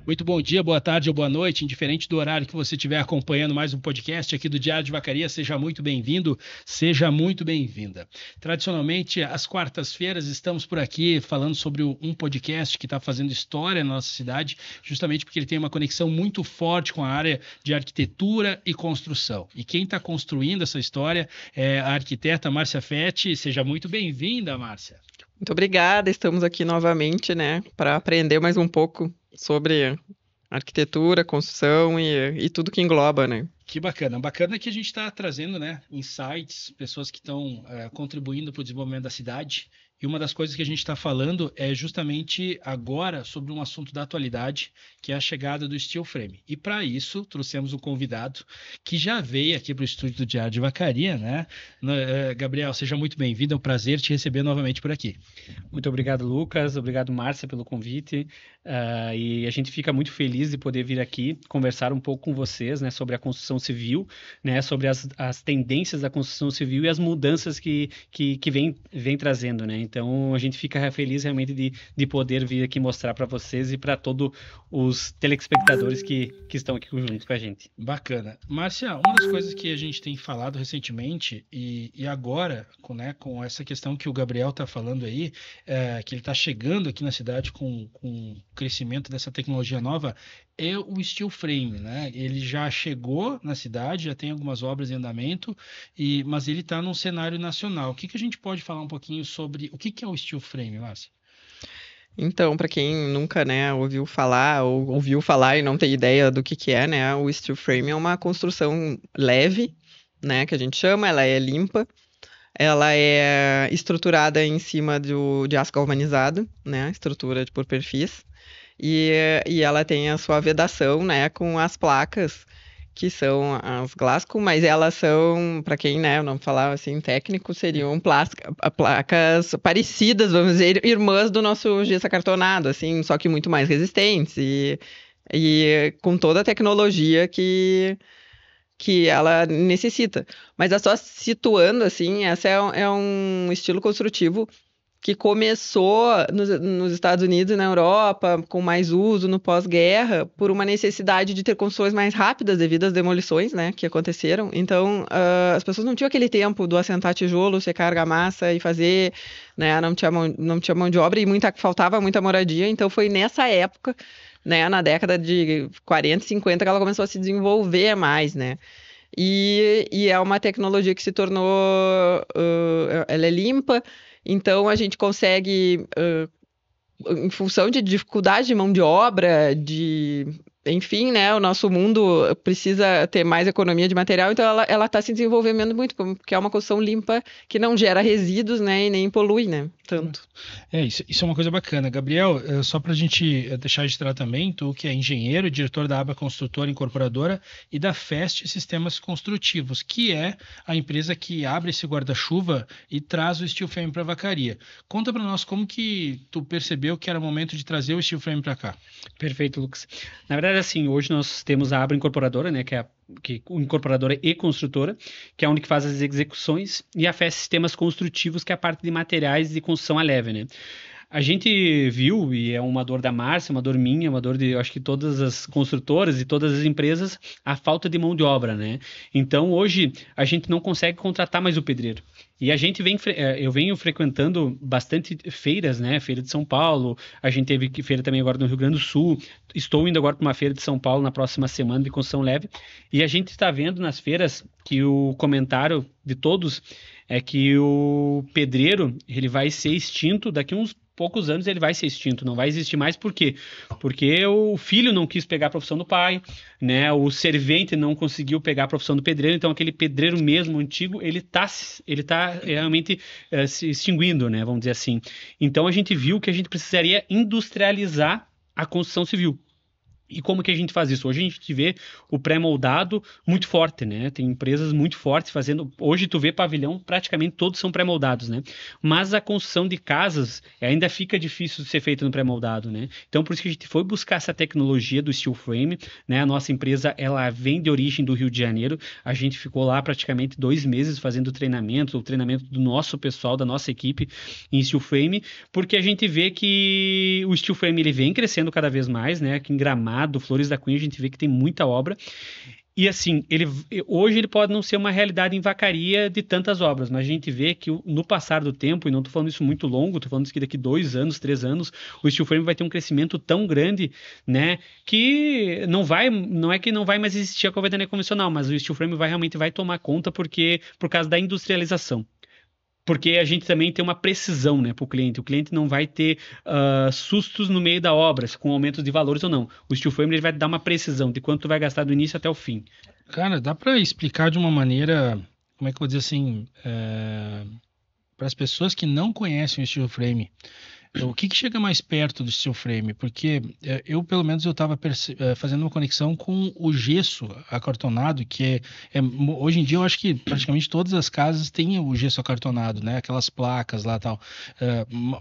Muito bom dia, boa tarde ou boa noite, indiferente do horário que você estiver acompanhando mais um podcast aqui do Diário de Vacaria, seja muito bem-vindo, seja muito bem-vinda. Tradicionalmente, às quartas-feiras, estamos por aqui falando sobre um podcast que está fazendo história na nossa cidade, justamente porque ele tem uma conexão muito forte com a área de arquitetura e construção. E quem está construindo essa história é a arquiteta Márcia Fetti. Seja muito bem-vinda, Márcia. Muito obrigada, estamos aqui novamente, né, para aprender mais um pouco sobre arquitetura, construção e tudo que engloba, né? Que bacana. Bacana que a gente está trazendo, né, insights, pessoas que estão contribuindo para o desenvolvimento da cidade. E uma das coisas que a gente está falando é justamente agora sobre um assunto da atualidade, que é a chegada do steel frame. E para isso, trouxemos um convidado que já veio aqui para o estúdio do Diário de Vacaria, né? Gabriel, seja muito bem-vindo, é um prazer te receber novamente por aqui. Muito obrigado, Lucas. Obrigado, Márcia, pelo convite. E a gente fica muito feliz de poder vir aqui conversar um pouco com vocês, né, sobre a construção civil, né, sobre as tendências da construção civil e as mudanças que vem trazendo, né? Então, a gente fica feliz realmente de poder vir aqui mostrar para vocês e para todos os telespectadores que estão aqui junto com a gente. Bacana. Márcia, uma das coisas que a gente tem falado recentemente e agora, com essa questão que o Gabriel está falando aí, que ele está chegando aqui na cidade com o crescimento dessa tecnologia nova, é o steel frame, né? Ele já chegou na cidade, já tem algumas obras em andamento, mas ele está num cenário nacional. O que a gente pode falar um pouquinho sobre o que é o steel frame, Márcia? Então, para quem nunca, né, ouviu falar ou ouviu falar e não tem ideia do que é, né, o steel frame é uma construção leve, né, que a gente chama, ela é limpa, ela é estruturada em cima de aço galvanizado, né, estrutura por perfis, e ela tem a sua vedação, né, com as placas que são as Glasgow, mas elas são, para quem, né, não falava assim técnico, seriam placas parecidas, vamos dizer, irmãs do nosso gesso acartonado, assim, só que muito mais resistentes e com toda a tecnologia que ela necessita. Mas é só situando, assim, essa é um estilo construtivo que começou nos Estados Unidos e na Europa, com mais uso no pós-guerra, por uma necessidade de ter construções mais rápidas devido às demolições, né, que aconteceram. Então, as pessoas não tinham aquele tempo do assentar tijolo, secar argamassa e fazer, né, não tinha mão de obra e faltava muita moradia. Então, foi nessa época, né, na década de 40, 50, que ela começou a se desenvolver mais, né. E é uma tecnologia que se tornou, ela é limpa, então a gente consegue, em função de dificuldade de mão de obra, enfim, né, o nosso mundo precisa ter mais economia de material, então ela está se desenvolvendo muito, porque é uma construção limpa que não gera resíduos, né, e nem polui, né, tanto. Isso é uma coisa bacana. Gabriel, só para a gente deixar registrado também, tu que é engenheiro, diretor da Aba Construtora Incorporadora e da FEST Sistemas Construtivos, que é a empresa que abre esse guarda-chuva e traz o steel frame para a Vacaria. Conta para nós como que tu percebeu que era o momento de trazer o steel frame para cá. Perfeito, Lucas. Na verdade, assim, hoje nós temos a Abra Incorporadora, né, que é incorporadora e construtora, que é onde que faz as execuções, e a FES Sistemas Construtivos, que é a parte de materiais de construção a leve, né. A gente viu, e é uma dor da Márcia, uma dor minha, uma dor de, eu acho que todas as construtoras e todas as empresas, a falta de mão de obra, né? Então, hoje, a gente não consegue contratar mais o pedreiro. E a gente eu venho frequentando bastante feiras, né? Feira de São Paulo, a gente teve feira também agora no Rio Grande do Sul, estou indo agora para uma feira de São Paulo na próxima semana de construção leve, e a gente está vendo nas feiras que o comentário de todos é que o pedreiro, ele vai ser extinto daqui a uns poucos anos, ele vai ser extinto, não vai existir mais. Por quê? Porque o filho não quis pegar a profissão do pai, né? O servente não conseguiu pegar a profissão do pedreiro, então aquele pedreiro mesmo antigo, ele tá realmente se extinguindo, né? Vamos dizer assim. Então a gente viu que a gente precisaria industrializar a construção civil. E como que a gente faz isso? Hoje a gente vê o pré-moldado muito forte, né? Tem empresas muito fortes fazendo... Hoje tu vê pavilhão, praticamente todos são pré-moldados, né? Mas a construção de casas ainda fica difícil de ser feita no pré-moldado, né? Então por isso que a gente foi buscar essa tecnologia do steel frame, né? A nossa empresa, ela vem de origem do Rio de Janeiro. A gente ficou lá praticamente 2 meses fazendo o treinamento do nosso pessoal, da nossa equipe em steel frame, porque a gente vê que o steel frame ele vem crescendo cada vez mais, né? Aqui em Gramado, Gramado, Flores da Cunha, a gente vê que tem muita obra. E assim, hoje ele pode não ser uma realidade em Vacaria de tantas obras, mas a gente vê que no passar do tempo, e não estou falando isso muito longo, estou falando isso que daqui 2 anos, 3 anos, o steel frame vai ter um crescimento tão grande, né, que não é que não vai mais existir a alvenaria convencional, mas o steel frame realmente vai tomar conta por causa da industrialização. Porque a gente também tem uma precisão, né, para o cliente. O cliente não vai ter sustos no meio da obra, com aumentos de valores ou não. O steel frame ele vai dar uma precisão de quanto tu vai gastar do início até o fim. Cara, dá para explicar de uma maneira, como é que eu vou dizer assim, para as pessoas que não conhecem o steel frame, o que chega mais perto do steel frame? Porque eu, pelo menos, eu estava fazendo uma conexão com o gesso acartonado, que hoje em dia eu acho que praticamente todas as casas têm o gesso acartonado, né? Aquelas placas lá e tal.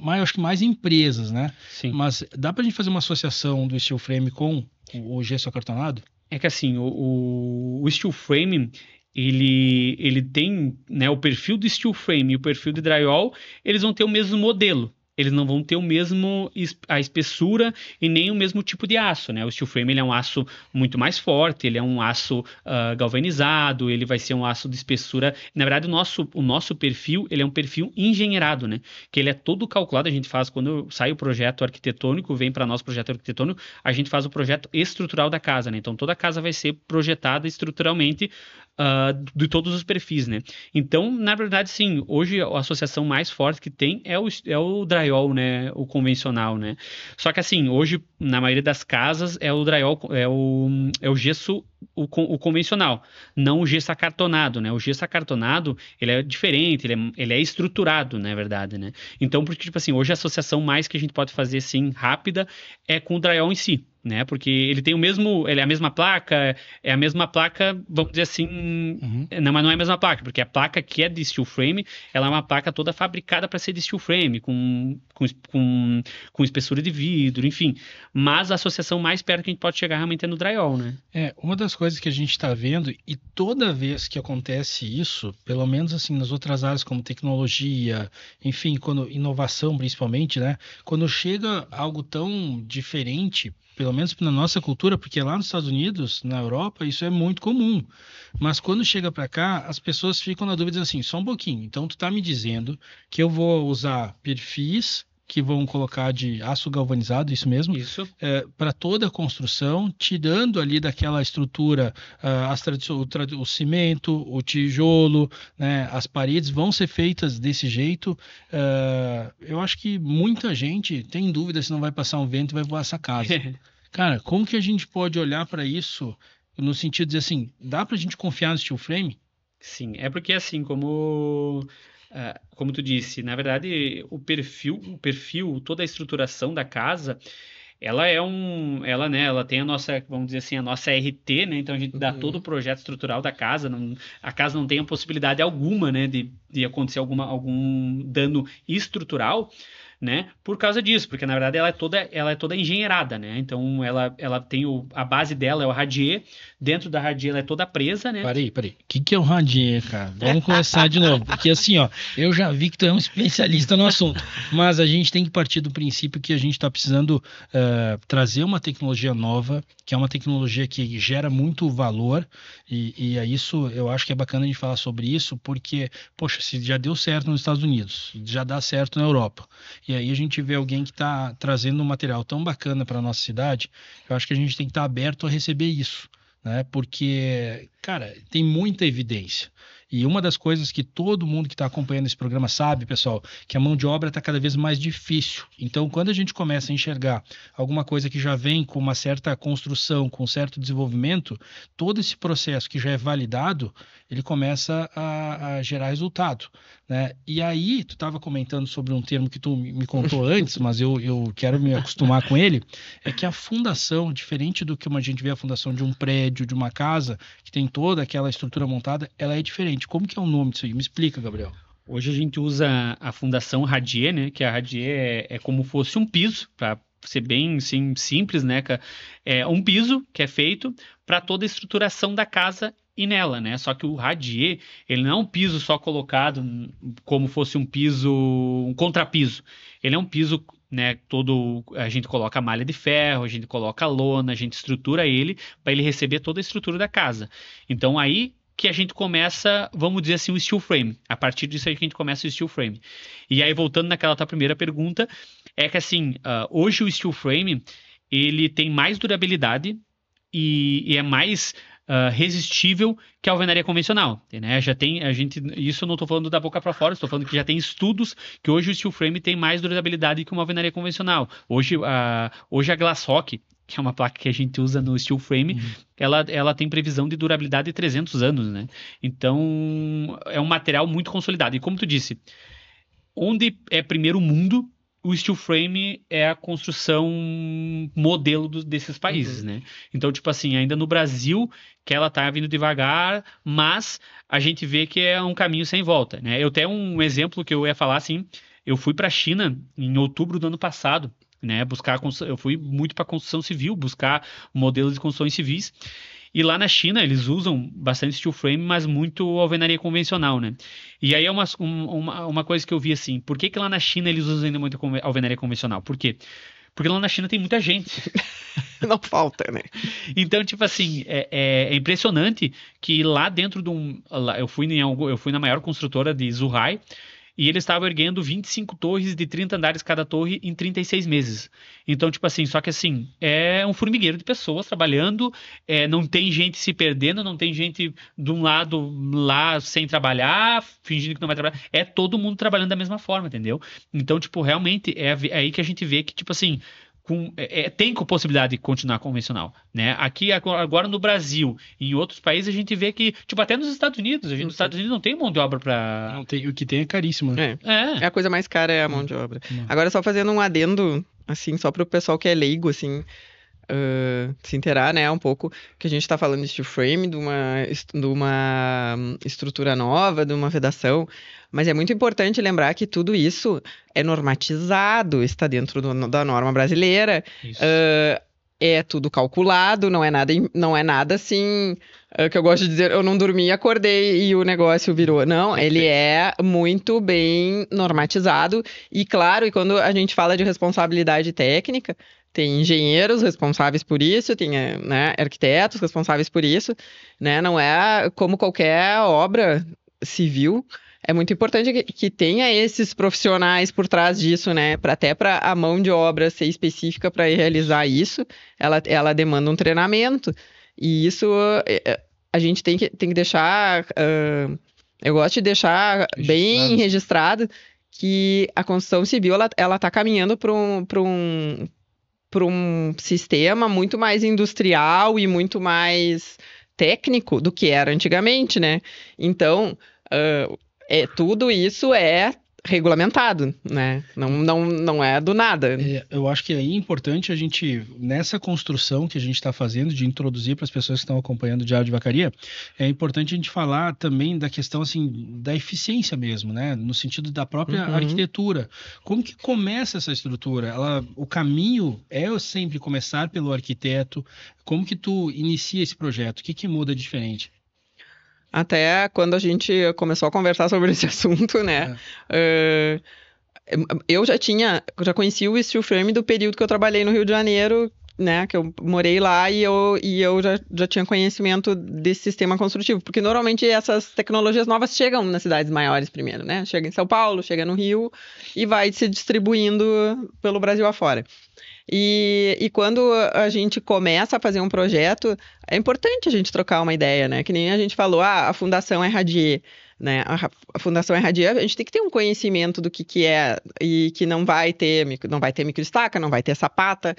Mas eu acho que mais empresas, né? Sim. Mas dá para a gente fazer uma associação do steel frame com o gesso acartonado? É que assim, o steel frame... Ele tem, né, o perfil do steel frame e o perfil de drywall, eles vão ter o mesmo modelo. Eles não vão ter a espessura e nem o mesmo tipo de aço, né? O steel frame ele é um aço muito mais forte, ele é um aço galvanizado, ele vai ser um aço de espessura. Na verdade, o nosso perfil, ele é um perfil engenheirado, né? Que ele é todo calculado, a gente faz, quando sai o projeto arquitetônico, vem para nós o projeto arquitetônico, a gente faz o projeto estrutural da casa, né? Então, toda a casa vai ser projetada estruturalmente de todos os perfis, né? Então, na verdade, sim, hoje a associação mais forte que tem é o drywall, né? O convencional, né? Só que assim, hoje, na maioria das casas, é o drywall, é o gesso, o convencional, não o gesso acartonado, né? O gesso acartonado, ele é diferente, ele é estruturado, na verdade, né? Então, porque, tipo assim, hoje a associação mais que a gente pode fazer, assim, rápida, é com o drywall em si, né? Porque ele tem ele é a mesma placa, vamos dizer assim, não, mas não é a mesma placa, porque a placa que é de steel frame, ela é uma placa toda fabricada para ser de steel frame, com espessura de vidro, enfim. Mas a associação mais perto que a gente pode chegar realmente é no drywall, né? Uma das coisas que a gente está vendo, e toda vez que acontece isso, pelo menos assim nas outras áreas como tecnologia, enfim, inovação principalmente, né? Quando chega algo tão diferente, pelo menos na nossa cultura, porque lá nos Estados Unidos, na Europa, isso é muito comum. Mas quando chega para cá, as pessoas ficam na dúvida assim, só um pouquinho. Então, tu tá me dizendo que eu vou usar perfis que vão colocar de aço galvanizado, isso mesmo? Isso. Para toda a construção, tirando ali daquela estrutura o cimento, o tijolo, né, as paredes vão ser feitas desse jeito. Eu acho que muita gente tem dúvida se não vai passar um vento e vai voar essa casa. Cara, como que a gente pode olhar para isso no sentido de dizer assim, dá para a gente confiar no steel frame? Sim, é porque assim, como tu disse, na verdade, o perfil, toda a estruturação da casa, ela tem a nossa, vamos dizer assim, a nossa RT, né? Então a gente dá todo o projeto estrutural da casa, a casa não tem a possibilidade alguma, né, de acontecer algum dano estrutural, né? Por causa disso, porque na verdade ela é toda engenheirada, né? Então ela tem a base dela é o radier, dentro da radier ela é toda presa, né? Peraí. O que é o radier, cara? Vamos começar de novo, porque assim, ó, eu já vi que tu é um especialista no assunto, mas a gente tem que partir do princípio que a gente está precisando trazer uma tecnologia nova, que é uma tecnologia que gera muito valor, e é isso, eu acho que é bacana a gente falar sobre isso, porque, poxa, se já deu certo nos Estados Unidos, já dá certo na Europa, e aí a gente vê alguém que está trazendo um material tão bacana para a nossa cidade, eu acho que a gente tem que estar aberto a receber isso, né? Porque, cara, tem muita evidência. E uma das coisas que todo mundo que está acompanhando esse programa sabe, pessoal, que a mão de obra está cada vez mais difícil. Então, quando a gente começa a enxergar alguma coisa que já vem com uma certa construção, com um certo desenvolvimento, todo esse processo que já é validado, ele começa a gerar resultado, né? E aí, tu estava comentando sobre um termo que tu me contou antes, mas eu quero me acostumar com ele, é que a fundação, diferente do que a gente vê a fundação de um prédio, de uma casa, que tem toda aquela estrutura montada, ela é diferente. Como que é o nome disso aí? Me explica, Gabriel. Hoje a gente usa a fundação radier, né? Que a radier é como fosse um piso, para ser bem assim, simples, né? É um piso que é feito para toda a estruturação da casa e nela, né? Só que o radier, ele não é um piso só colocado como fosse um piso, um contrapiso. Ele é um piso, né, a gente coloca a malha de ferro, a gente coloca a lona, a gente estrutura ele para ele receber toda a estrutura da casa. Então aí que a gente começa, vamos dizer assim, o steel frame. A partir disso aí que a gente começa o steel frame. E aí, voltando naquela tua primeira pergunta, é que assim, hoje o steel frame, ele tem mais durabilidade e é mais resistível que a alvenaria convencional, né? Isso eu não estou falando da boca para fora, estou falando que já tem estudos que hoje o steel frame tem mais durabilidade que uma alvenaria convencional. Hoje a Glassrock, que é uma placa que a gente usa no steel frame, ela tem previsão de durabilidade de 300 anos, né? Então, é um material muito consolidado. E como tu disse, onde é primeiro mundo, o steel frame é a construção modelo desses países, né? Então, tipo assim, ainda no Brasil, que ela tá vindo devagar, mas a gente vê que é um caminho sem volta, né? Eu tenho um exemplo que eu ia falar, assim, eu fui para a China em outubro do ano passado, né, eu fui muito para construção civil, buscar modelos de construções civis. E lá na China eles usam bastante steel frame, mas muito alvenaria convencional, né? E aí é uma coisa que eu vi assim, por que lá na China eles usam ainda muito alvenaria convencional? Por quê? Porque lá na China tem muita gente. Não falta, né? Então, tipo assim, é impressionante que lá dentro de eu fui na maior construtora de Zhuhai, e eles estavam erguendo 25 torres de 30 andares cada torre em 36 meses. Então, tipo assim, só que assim, é um formigueiro de pessoas trabalhando, não tem gente se perdendo, não tem gente de um lado lá sem trabalhar, fingindo que não vai trabalhar. É todo mundo trabalhando da mesma forma, entendeu? Então, tipo, realmente é aí que a gente vê que, tipo assim, tem possibilidade de continuar convencional, né? Aqui agora no Brasil e em outros países a gente vê que, tipo, até nos Estados Unidos, nos Estados Unidos não tem mão de obra para... Não tem, o que tem é caríssimo, né? É a coisa mais cara, é a mão de obra. Agora, só fazendo um adendo, assim, só pro pessoal que é leigo, assim, se inteirar, né, um pouco, que a gente tá falando de steel frame, de uma estrutura nova, de uma vedação, mas é muito importante lembrar que tudo isso é normatizado, está dentro da norma brasileira, é tudo calculado, não é nada assim, que eu gosto de dizer, eu não dormi, acordei e o negócio virou. Não, ele é muito bem normatizado e claro, e quando a gente fala de responsabilidade técnica, tem engenheiros responsáveis por isso, tem, né, arquitetos responsáveis por isso, né? Não é como qualquer obra civil. É muito importante que tenha esses profissionais por trás disso, né? Até para a mão de obra ser específica para realizar isso, ela demanda um treinamento. E isso a gente tem que deixar. Eu gosto de deixar bem registrado que a construção civil ela está caminhando para um sistema muito mais industrial e muito mais técnico do que era antigamente, né? Então, tudo isso é regulamentado, né? Não é do nada. Eu acho que aí é importante a gente, nessa construção que a gente está fazendo, de introduzir para as pessoas que estão acompanhando o Diário de Vacaria, é importante a gente falar também da questão, assim, da eficiência mesmo, né? No sentido da própria arquitetura. Como que começa essa estrutura? O caminho é sempre começar pelo arquiteto. Como que tu inicia esse projeto? O que muda de diferente? Até quando a gente começou a conversar sobre esse assunto, né? Eu já conheci o steel frame do período que eu trabalhei no Rio de Janeiro, né? Que eu morei lá e eu já tinha conhecimento desse sistema construtivo. Porque normalmente essas tecnologias novas chegam nas cidades maiores primeiro, né? Chega em São Paulo, chega no Rio e vai se distribuindo pelo Brasil afora. E quando a gente começa a fazer um projeto, é importante a gente trocar uma ideia, né? Que nem a gente falou, a Fundação Erradier, né? A Fundação Erradier, a gente tem que ter um conhecimento do que é e que não vai ter microestaca, não vai ter sapata,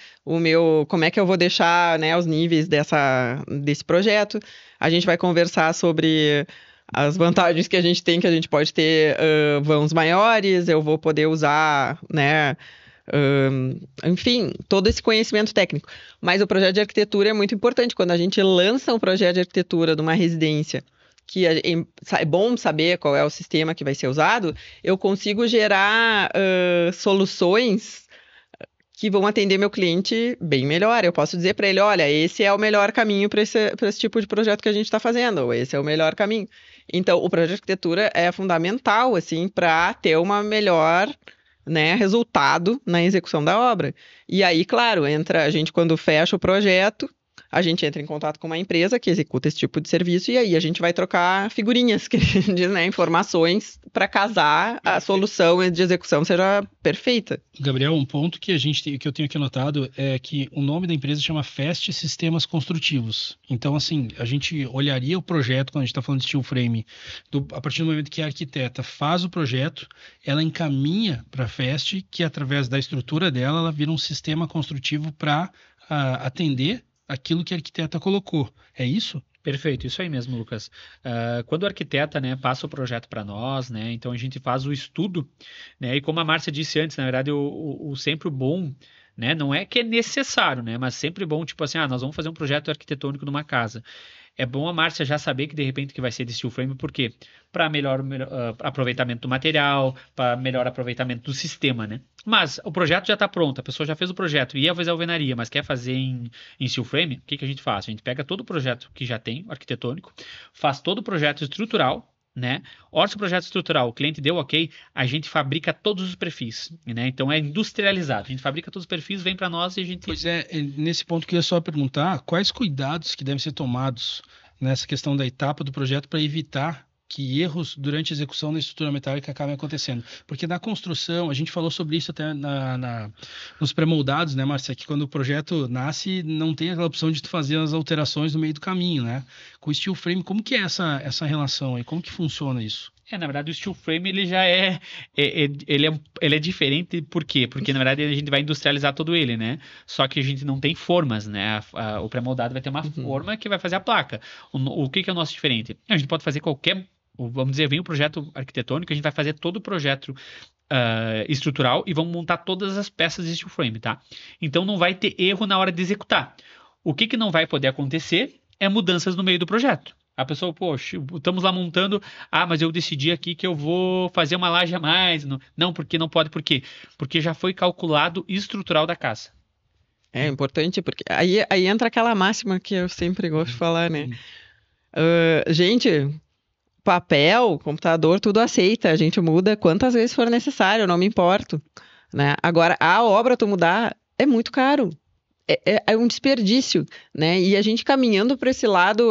como é que eu vou deixar, né, os níveis desse projeto. A gente vai conversar sobre as vantagens que a gente tem, que a gente pode ter vãos maiores, eu vou poder usar, né, enfim, todo esse conhecimento técnico. Mas o projeto de arquitetura é muito importante. Quando a gente lança um projeto de arquitetura de uma residência, que é bom saber qual é o sistema que vai ser usado, eu consigo gerar soluções que vão atender meu cliente bem melhor. Eu posso dizer para ele, olha, esse é o melhor caminho para esse tipo de projeto que a gente está fazendo, ou esse é o melhor caminho. Então, o projeto de arquitetura é fundamental, assim, para ter uma melhor né, resultado na execução da obra. E aí, claro, entra a gente quando fecha o projeto, a gente entra em contato com uma empresa que executa esse tipo de serviço e aí a gente vai trocar figurinhas, que a gente diz, né, informações para casar a solução de execução seja perfeita. Gabriel, um ponto que que eu tenho aqui anotado é que o nome da empresa chama Fest Sistemas Construtivos. Então, assim, a gente olharia o projeto quando a gente está falando de steel frame, a partir do momento que a arquiteta faz o projeto, ela encaminha para a Fest, que através da estrutura dela, ela vira um sistema construtivo para atender aquilo que a arquiteta colocou. É isso? Perfeito, isso aí mesmo, Lucas. Quando o arquiteta, né, passa o projeto para nós, né, então a gente faz o estudo, né, e como a Márcia disse antes, na verdade, sempre o bom, né, não é que é necessário, né, mas sempre bom, tipo assim, nós vamos fazer um projeto arquitetônico numa casa. É bom a Márcia já saber que de repente que vai ser de steel frame, por quê? Para melhor aproveitamento do material, para melhor aproveitamento do sistema, né? Mas o projeto já está pronto, a pessoa já fez o projeto, ia fazer alvenaria, mas quer fazer em steel frame, o que a gente faz? A gente pega todo o projeto que já tem, arquitetônico, faz todo o projeto estrutural, né? Orça o projeto estrutural, o cliente deu ok, a gente fabrica todos os perfis, né? Então é industrializado, a gente fabrica todos os perfis, vem para nós e a gente... Pois é, nesse ponto eu queria só perguntar quais cuidados que devem ser tomados nessa questão da etapa do projeto para evitar que erros durante a execução da estrutura metálica acabem acontecendo. Porque na construção, a gente falou sobre isso até nos pré-moldados, né, Márcia? Que quando o projeto nasce, não tem aquela opção de tu fazer as alterações no meio do caminho, né? Com o steel frame, como que é essa relação aí? Como que funciona isso? Na verdade, o steel frame ele já ele é diferente, por quê? Porque, na verdade, a gente vai industrializar todo ele, né? Só que a gente não tem formas, né? O pré-moldado vai ter uma forma que vai fazer a placa. O que é o nosso diferente? A gente pode fazer vamos dizer, vem o projeto arquitetônico, a gente vai fazer todo o projeto estrutural e vamos montar todas as peças de steel frame, tá? Então, não vai ter erro na hora de executar. O que não vai poder acontecer é mudanças no meio do projeto. A pessoa, poxa, estamos lá montando, mas eu decidi aqui que eu vou fazer uma laje a mais. Não, porque não pode, por quê? Porque já foi calculado estrutural da casa. É importante, porque aí entra aquela máxima que eu sempre gosto de falar, né? Gente, papel, computador, tudo aceita, a gente muda quantas vezes for necessário, eu não me importo, né? Agora, a obra tu mudar é muito caro. É um desperdício, né? E a gente caminhando para esse lado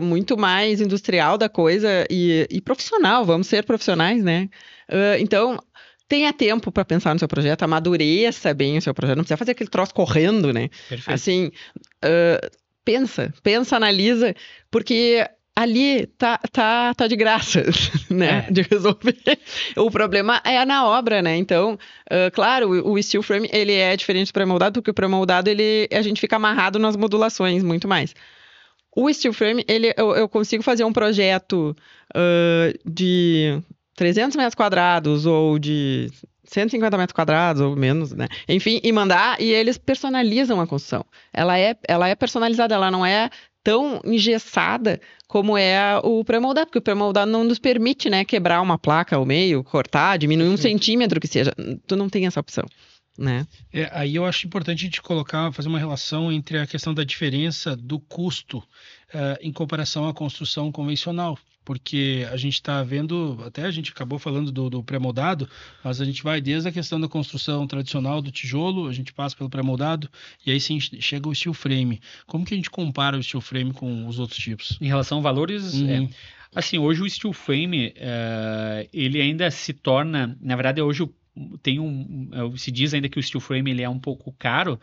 muito mais industrial da coisa e profissional, vamos ser profissionais, né? Então, tenha tempo para pensar no seu projeto, amadureça bem o seu projeto, não precisa fazer aquele troço correndo, né? Perfeito. Assim, pensa, analisa, porque ali tá de graça, né, de resolver. O problema é na obra, né, então, claro, o steel frame, ele é diferente do pré-moldado, porque o pré-moldado, a gente fica amarrado nas modulações, muito mais. O steel frame, eu consigo fazer um projeto de 300 metros quadrados, ou de 150 metros quadrados, ou menos, né, enfim, e mandar, e eles personalizam a construção. Ela é personalizada, ela não é tão engessada como é o pré-moldado, porque o pré-moldado não nos permite, né, quebrar uma placa ao meio, cortar, diminuir 1 centímetro que seja. Tu não tem essa opção, né? Aí eu acho importante a gente fazer uma relação entre a questão da diferença do custo em comparação à construção convencional. Porque a gente está vendo, até a gente acabou falando do pré-moldado, mas a gente vai desde a questão da construção tradicional do tijolo, a gente passa pelo pré-moldado, e aí sim chega o steel frame. Como que a gente compara o steel frame com os outros tipos? Em relação a valores, assim, hoje o steel frame, ele ainda se torna, na verdade, hoje se diz ainda que o steel frame ele é um pouco caro,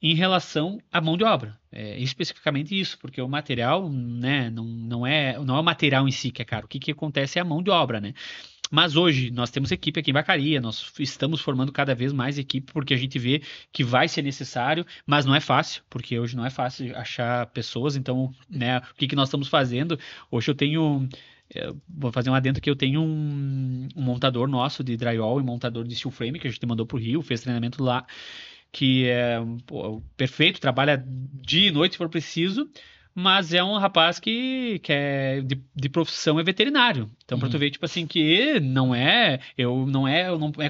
em relação à mão de obra. Especificamente isso, porque o material, né, não é o material em si que é caro. O que acontece é a mão de obra, né? Mas hoje nós temos equipe aqui em Vacaria, nós estamos formando cada vez mais equipe, porque a gente vê que vai ser necessário, mas não é fácil, porque hoje não é fácil achar pessoas. Então, né, o que nós estamos fazendo? Hoje vou fazer um adendo que eu tenho um montador nosso de drywall e montador de steel frame, que a gente mandou para o Rio, fez treinamento lá, que é perfeito, trabalha dia e noite se for preciso, mas é um rapaz que é de profissão é veterinário. Então, pra tu ver, tipo assim, que não é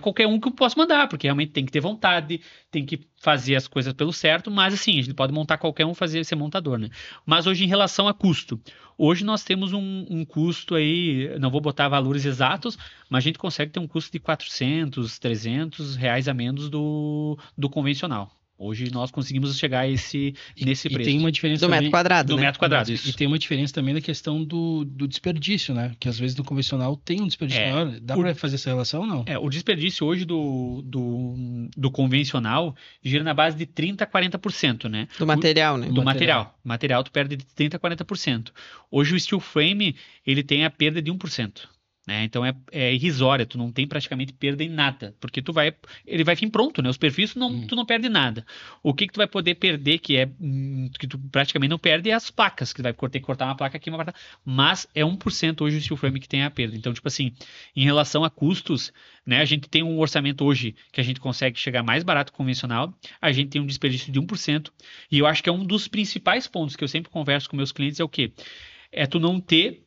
qualquer um que eu posso mandar, porque realmente tem que ter vontade, tem que fazer as coisas pelo certo, mas assim, a gente pode montar qualquer um, ser montador, né? Mas hoje, em relação a custo, hoje nós temos um custo aí, não vou botar valores exatos, mas a gente consegue ter um custo de 400, 300 reais a menos do convencional. Hoje nós conseguimos chegar nesse preço. E tem uma diferença Do também, metro quadrado, do né? metro quadrado, isso. E tem uma diferença também da questão do desperdício, né? Que às vezes no convencional tem um desperdício maior. Dá para fazer essa relação ou não? O desperdício hoje do convencional gira na base de 30% a 40%, né? Do material, né? Do material. Material tu perde de 30% a 40%. Hoje o steel frame, ele tem a perda de 1%. Né? Então é irrisória, tu não tem praticamente perda em nada, porque ele vai vir pronto, né? Os perfis tu não perde nada. O que tu vai poder perder, que tu praticamente não perde, é as placas, que tu vai ter que cortar uma placa aqui, uma placa, mas é 1% hoje o steel frame que tem a perda. Então, tipo assim, em relação a custos, né? A gente tem um orçamento hoje que a gente consegue chegar mais barato que o convencional, a gente tem um desperdício de 1%, e eu acho que é um dos principais pontos que eu sempre converso com meus clientes, é o quê? É tu não ter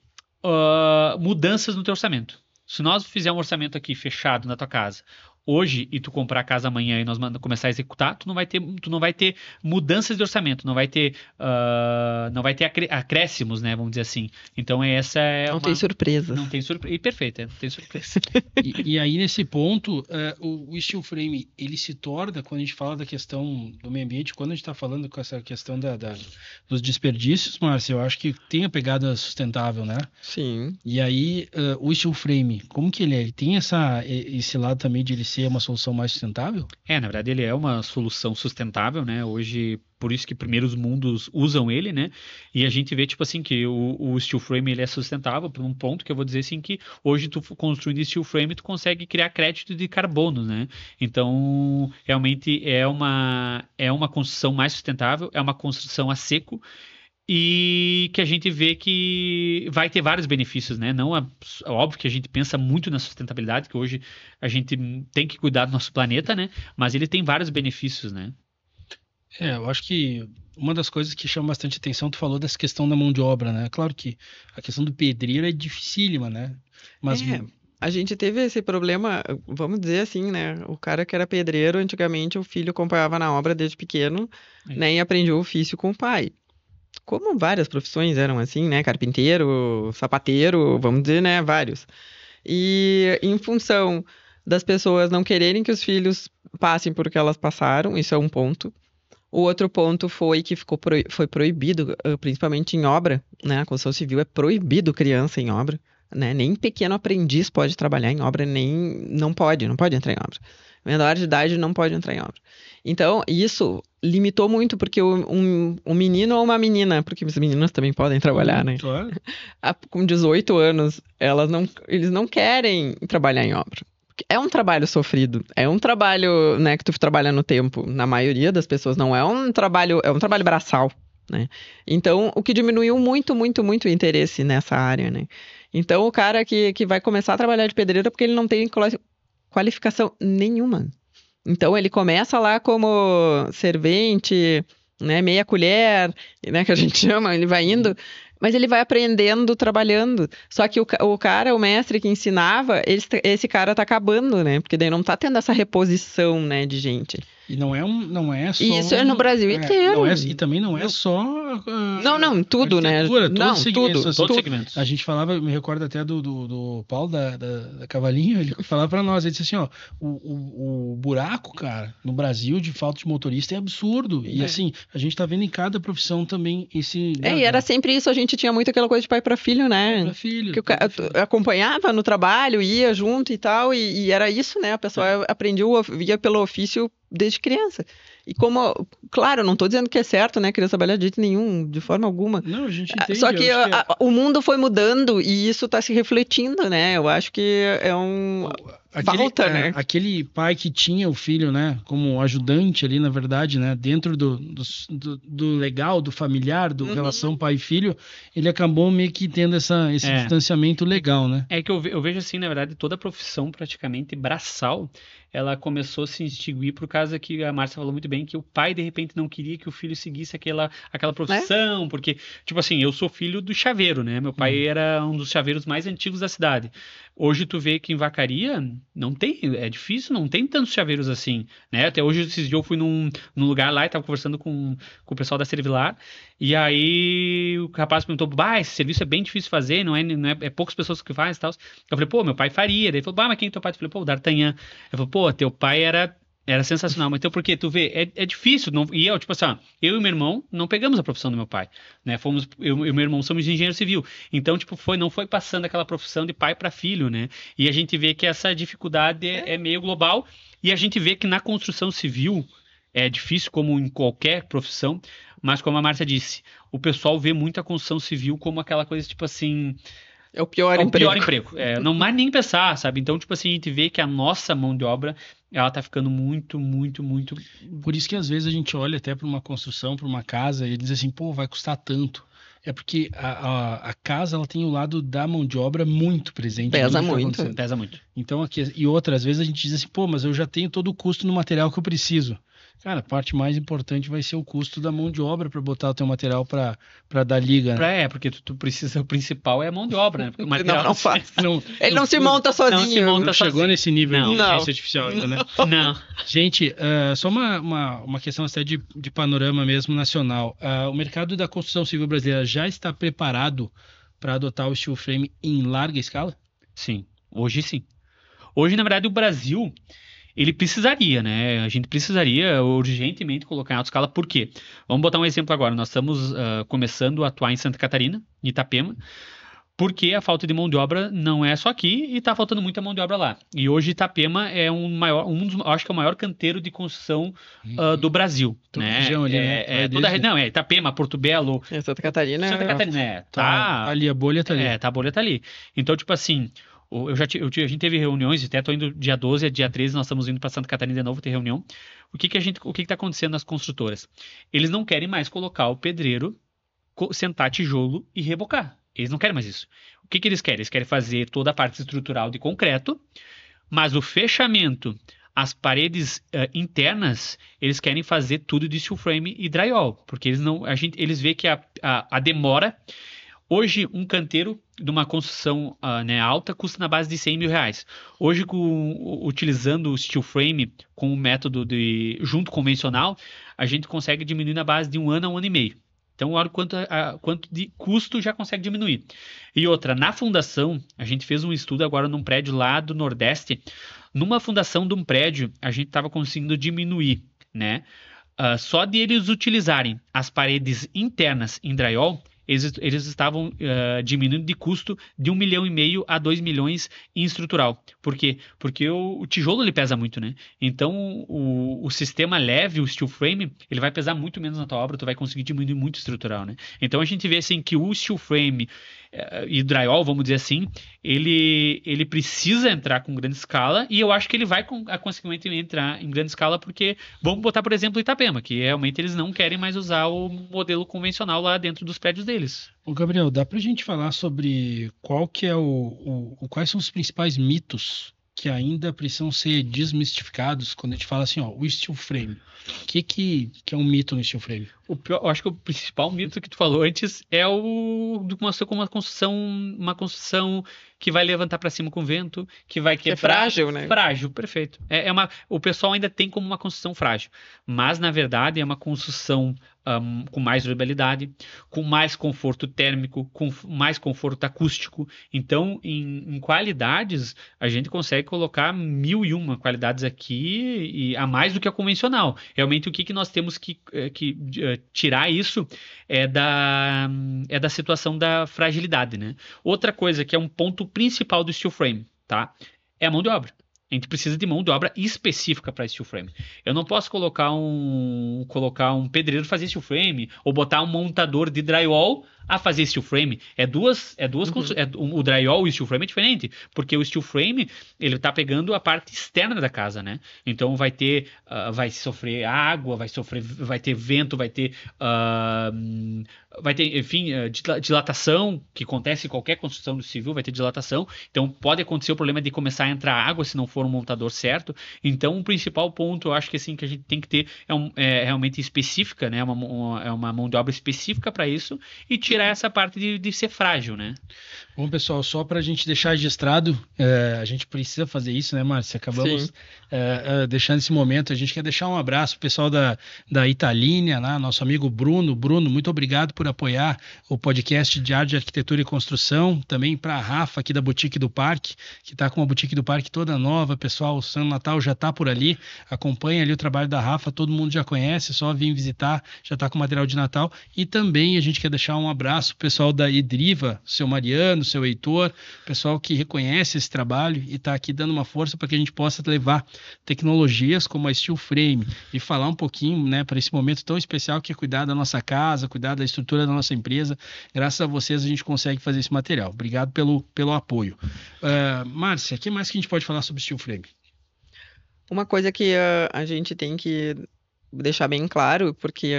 mudanças no teu orçamento. Se nós fizermos um orçamento aqui fechado na tua casa hoje e tu comprar a casa amanhã e nós começar a executar, tu não vai ter mudanças de orçamento, não vai ter acréscimos, né, vamos dizer assim. Então não tem surpresa. Não tem surpresa. E perfeito, não tem surpresa. E aí nesse ponto, o steel frame, ele se torna, quando a gente fala da questão do meio ambiente, quando a gente está falando com essa questão dos desperdícios, Márcio, eu acho que tem a pegada sustentável, né? Sim. E aí, o steel frame, como que ele é? Ele tem esse lado também de ele ser uma solução mais sustentável? Na verdade ele é uma solução sustentável, né? Hoje, por isso que primeiros mundos usam ele, né? E a gente vê, tipo assim, que o steel frame ele é sustentável por um ponto que eu vou dizer assim que hoje tu construindo steel frame tu consegue criar crédito de carbono, né? Então, realmente é uma construção mais sustentável, é uma construção a seco, e que a gente vê que vai ter vários benefícios, né? Não óbvio que a gente pensa muito na sustentabilidade, que hoje a gente tem que cuidar do nosso planeta, né? Mas ele tem vários benefícios, né? Eu acho que uma das coisas que chama bastante atenção, tu falou dessa questão da mão de obra, né? Claro que a questão do pedreiro é dificílima, né? Mas a gente teve esse problema, vamos dizer assim, né? O cara que era pedreiro, antigamente o filho acompanhava na obra desde pequeno, né? E aprendia o ofício com o pai. Como várias profissões eram assim, né? Carpinteiro, sapateiro, vamos dizer, né? Vários. E em função das pessoas não quererem que os filhos passem por que elas passaram, isso é um ponto. O outro ponto foi que foi proibido, principalmente em obra, né? A construção civil é proibido criança em obra, né? Nem pequeno aprendiz pode trabalhar em obra, não pode entrar em obra. Menor de idade não pode entrar em obra. Então, isso limitou muito, porque um menino ou uma menina, porque as meninas também podem trabalhar, né? Claro. Com 18 anos, eles não querem trabalhar em obra. É um trabalho sofrido, é um trabalho, né, que tu trabalha no tempo. Na maioria das pessoas não é um trabalho, é um trabalho braçal, né? Então, o que diminuiu muito, muito, muito o interesse nessa área, né? Então, o cara que vai começar a trabalhar de pedreiro é porque ele não tem qualificação nenhuma. Então, ele começa lá como servente, né, meia colher, né, que a gente chama, ele vai indo, mas ele vai aprendendo trabalhando. Só que o mestre que ensinava, esse cara tá acabando, né, porque daí não tá tendo essa reposição, né, de gente. E não é só... E isso é no Brasil inteiro. E também não é só... Não, tudo, né? Não, tudo. Todos os segmentos. A gente falava, me recordo até do Paulo da Cavalinho, ele falava pra nós, ele disse assim, ó, o buraco, cara, no Brasil de falta de motorista é absurdo. E assim, a gente tá vendo em cada profissão também esse... e era sempre isso, a gente tinha muito aquela coisa de pai pra filho, né? Pai pra filho. Que acompanhava no trabalho, ia junto e tal, e era isso, né? A pessoa via pelo ofício desde criança. E como, claro, não estou dizendo que é certo, né, criança trabalhar de jeito nenhum, de forma alguma. Não, a gente entende. Só que o mundo foi mudando e isso está se refletindo, né? Eu acho que é falta, né? Aquele pai que tinha o filho, né, como ajudante ali, na verdade, né, dentro do legal, do familiar, do relação pai e filho, ele acabou meio que tendo esse distanciamento legal, né? É que eu vejo assim, na verdade, toda a profissão praticamente braçal, ela começou a se extinguir por causa que a Márcia falou muito bem, bem que o pai, de repente, não queria que o filho seguisse aquela profissão, porque, tipo assim, eu sou filho do chaveiro, né? Meu pai era um dos chaveiros mais antigos da cidade. Hoje tu vê que em Vacaria não tem, é difícil, não tem tantos chaveiros assim, né? Até hoje, esses dias eu fui num lugar lá e tava conversando com o pessoal da Servilar, e aí o rapaz perguntou, esse serviço é bem difícil de fazer, é poucas pessoas que fazem e tal. Eu falei, pô, meu pai faria. Daí ele falou, mas quem é teu pai? Eu falei, pô, o D'Artagnan. Ele falou, pô, teu pai era sensacional. Mas então, por quê? Tu vê, é difícil. Não, e eu, tipo assim, eu e meu irmão não pegamos a profissão do meu pai, né? Eu e meu irmão somos engenheiro civil. Então, tipo, não foi passando aquela profissão de pai para filho, né? E a gente vê que essa dificuldade é meio global. E a gente vê que na construção civil é difícil, como em qualquer profissão, mas como a Márcia disse, o pessoal vê muito a construção civil como aquela coisa, tipo assim... É o pior emprego. Não mais nem pensar, sabe? Então, tipo assim, a gente vê que a nossa mão de obra, ela tá ficando muito, muito, muito... Por isso que às vezes a gente olha até para uma construção, para uma casa, e diz assim, pô, vai custar tanto. É porque a casa, ela tem o lado da mão de obra muito presente. Pesa muito. Pesa muito. Então, e outras vezes a gente diz assim, pô, mas eu já tenho todo o custo no material que eu preciso. Cara, a parte mais importante vai ser o custo da mão de obra para botar o teu material para dar liga, né? Porque tu precisa, o principal é a mão de obra, né? Porque o material não faz. Ele não se monta sozinho. Não chegou nesse nível de inteligência artificial ainda, né? Não. Gente, só uma questão até de panorama mesmo nacional. O mercado da construção civil brasileira já está preparado para adotar o steel frame em larga escala? Sim, hoje sim. Hoje, na verdade, o Brasil... ele precisaria, né? A gente precisaria urgentemente colocar em alta escala. Por quê? Vamos botar um exemplo agora. Nós estamos começando a atuar em Santa Catarina, em Itapema, porque a falta de mão de obra não é só aqui e está faltando muita mão de obra lá. E hoje Itapema é acho que é o maior canteiro de construção do Brasil. Toda né? região ali, né? Itapema, Porto Belo. Santa Catarina. Ali a bolha tá ali. A bolha tá ali. Então, tipo assim... a gente teve reuniões, até estou indo dia 12 a dia 13, nós estamos indo para Santa Catarina de novo ter reunião. O que está acontecendo nas construtoras? Eles não querem mais colocar o pedreiro, sentar tijolo e rebocar. Eles não querem mais isso. O que eles querem? Eles querem fazer toda a parte estrutural de concreto, mas o fechamento, as paredes internas, eles querem fazer tudo de steel frame e drywall, porque eles veem que a demora... Hoje, um canteiro de uma construção alta custa na base de 100 mil reais. Hoje, utilizando o steel frame com o método de junto convencional, a gente consegue diminuir na base de 1 ano a 1 ano e meio. Então, olha quanto de custo já consegue diminuir. E outra, na fundação, a gente fez um estudo agora num prédio lá do Nordeste. Numa fundação de um prédio, a gente estava conseguindo diminuir, né? Só de eles utilizarem as paredes internas em drywall, eles estavam diminuindo de custo de 1,5 milhão a 2 milhões em estrutural. Por quê? Porque o tijolo ele pesa muito, né? Então, o sistema leve, o steel frame, ele vai pesar muito menos na tua obra, tu vai conseguir diminuir muito estrutural, né? Então, a gente vê assim que o steel frame e drywall, vamos dizer assim, ele precisa entrar com grande escala e eu acho que ele vai consequentemente entrar em grande escala porque, vamos botar, por exemplo, Itapema, que realmente eles não querem mais usar o modelo convencional lá dentro dos prédios deles. Ô Gabriel, dá pra gente falar sobre quais são os principais mitos que ainda precisam ser desmistificados quando a gente fala assim, o steel frame. O que é um mito no steel frame? Eu acho que o principal mito que tu falou antes é uma construção que vai levantar para cima com vento, que vai quebrar. É frágil, né? Frágil, perfeito. O pessoal ainda tem como uma construção frágil, mas na verdade é uma construção com mais durabilidade, com mais conforto térmico, com mais conforto acústico. Então, em qualidades, a gente consegue colocar 1001 qualidades aqui e a mais do que a convencional. Realmente, o que nós temos que tirar isso é da situação da fragilidade, né? Outra coisa que é um ponto principal do steel frame, tá? É a mão de obra. A gente precisa de mão de obra específica para steel frame. Eu não posso colocar um pedreiro fazer steel frame ou botar um montador de drywall a fazer steel frame. O drywall e o steel frame é diferente, porque o steel frame ele está pegando a parte externa da casa, né? Então vai sofrer água, vai ter vento, vai ter vai ter, enfim, dilatação, que acontece em qualquer construção do civil, vai ter dilatação. Então, pode acontecer o problema de começar a entrar água se não for um montador certo. Então, o principal ponto, eu acho que assim, que a gente tem que ter é realmente específica, né? É uma mão de obra específica para isso e tirar essa parte de ser frágil, né? Bom, pessoal, só para a gente deixar registrado, a gente precisa fazer isso, né, Márcia? Acabamos deixando esse momento. A gente quer deixar um abraço pro pessoal da Italínia, né? Nosso amigo Bruno. Bruno, muito obrigado por apoiar o podcast Diário de Arquitetura e Construção. Também para a Rafa, aqui da Boutique do Parque, que está com a Boutique do Parque toda nova. Pessoal, o São Natal já está por ali. Acompanha ali o trabalho da Rafa, todo mundo já conhece, só vir visitar, já está com material de Natal. E também a gente quer deixar um abraço pro pessoal da Edriva, seu Mariano, seu Heitor, pessoal que reconhece esse trabalho e está aqui dando uma força para que a gente possa levar tecnologias como a Steel Frame e falar um pouquinho, né, para esse momento tão especial que é cuidar da nossa casa, cuidar da estrutura da nossa empresa. Graças a vocês a gente consegue fazer esse material. Obrigado pelo apoio. Márcia, o que mais que a gente pode falar sobre Steel Frame? Uma coisa que a gente tem que deixar bem claro, porque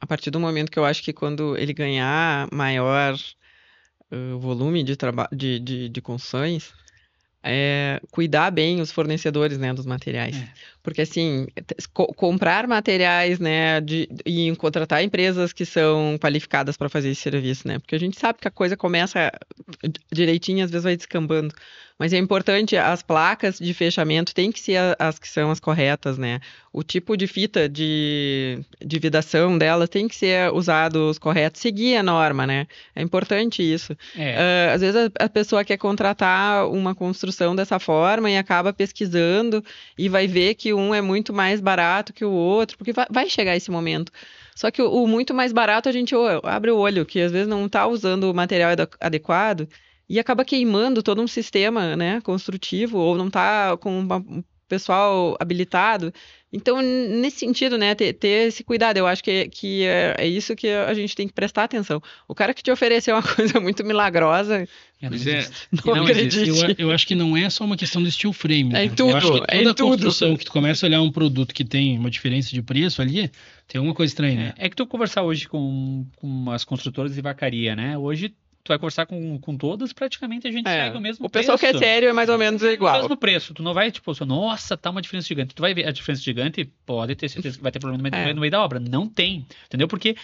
a partir do momento que eu acho que quando ele ganhar maior volume de construções, cuidar bem os fornecedores, né, dos materiais. Porque, assim, comprar materiais, né, e contratar empresas que são qualificadas para fazer esse serviço, né? Porque a gente sabe que a coisa começa direitinho, às vezes vai descambando. Mas é importante, as placas de fechamento têm que ser as que são as corretas, né? O tipo de fita de vedação delas tem que ser usado os corretos, seguir a norma, né? É importante isso. Às vezes a pessoa quer contratar uma construção dessa forma e acaba pesquisando e vai ver que um é muito mais barato que o outro, porque vai chegar esse momento. Só que o muito mais barato a gente abre o olho, que às vezes não está usando o material adequado e acaba queimando todo um sistema, né, construtivo, ou não está com um pessoal habilitado. Então, nesse sentido, né, ter esse cuidado, eu acho que é isso que a gente tem que prestar atenção. O cara que te ofereceu uma coisa muito milagrosa, não acredite. Eu acho que não é só uma questão do steel frame. Né? É em tudo, eu acho que toda construção que tu começa a olhar um produto que tem uma diferença de preço ali, tem alguma coisa estranha, né? É que tu conversar hoje com as construtoras de vacaria, né? Hoje tu vai conversar com todas, praticamente a gente segue o mesmo preço. O pessoal que é sério é mais ou menos igual. O mesmo preço. Tu não vai, tipo, nossa, tá uma diferença gigante. Tu vai ver a diferença gigante, pode ter certeza que vai ter problema no meio da obra. Não tem, entendeu? Porque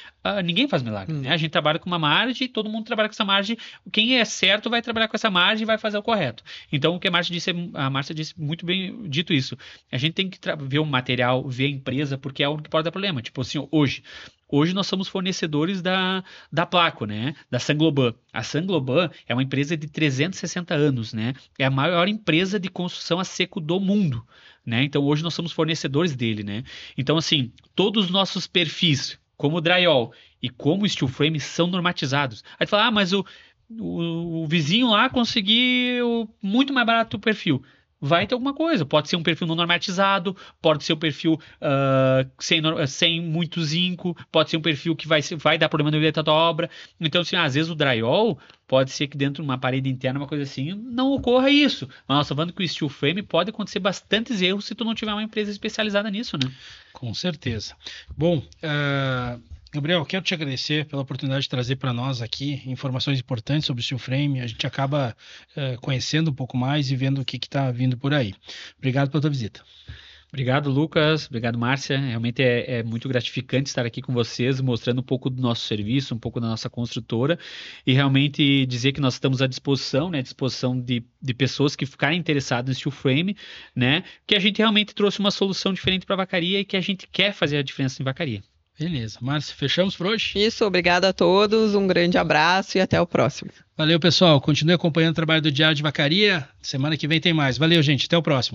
ninguém faz milagre. Né? A gente trabalha com uma margem, todo mundo trabalha com essa margem. Quem é certo vai trabalhar com essa margem e vai fazer o correto. Então, o que a Márcia disse muito bem dito isso. A gente tem que ver o material, ver a empresa, porque é o que pode dar problema. Tipo assim, Hoje nós somos fornecedores da Placo, né? Da Saint-Gobain. A Saint-Gobain é uma empresa de 360 anos, né? É a maior empresa de construção a seco do mundo, né? Então hoje nós somos fornecedores dele, né? Então assim, todos os nossos perfis, como o drywall e como o steel frame, são normatizados. Aí tu fala, mas o vizinho lá conseguiu muito mais barato o perfil. Vai ter alguma coisa. Pode ser um perfil não normatizado, pode ser um perfil sem muito zinco, pode ser um perfil que vai dar problema no letra da obra. Então, assim, às vezes o drywall pode ser que dentro de uma parede interna, uma coisa assim, não ocorra isso. Mas nós estamos falando que o steel frame pode acontecer bastantes erros se tu não tiver uma empresa especializada nisso, né? Com certeza. Bom, Gabriel, quero te agradecer pela oportunidade de trazer para nós aqui informações importantes sobre o steel frame. A gente acaba conhecendo um pouco mais e vendo o que está vindo por aí. Obrigado pela tua visita. Obrigado, Lucas. Obrigado, Márcia. Realmente é muito gratificante estar aqui com vocês, mostrando um pouco do nosso serviço, um pouco da nossa construtora e realmente dizer que nós estamos à disposição, né, de pessoas que ficarem interessadas no steel frame, né, que a gente realmente trouxe uma solução diferente para a vacaria e que a gente quer fazer a diferença em vacaria. Beleza. Márcia, fechamos por hoje? Isso, obrigado a todos, um grande abraço e até o próximo. Valeu, pessoal. Continue acompanhando o trabalho do Diário de Vacaria. Semana que vem tem mais. Valeu, gente. Até o próximo.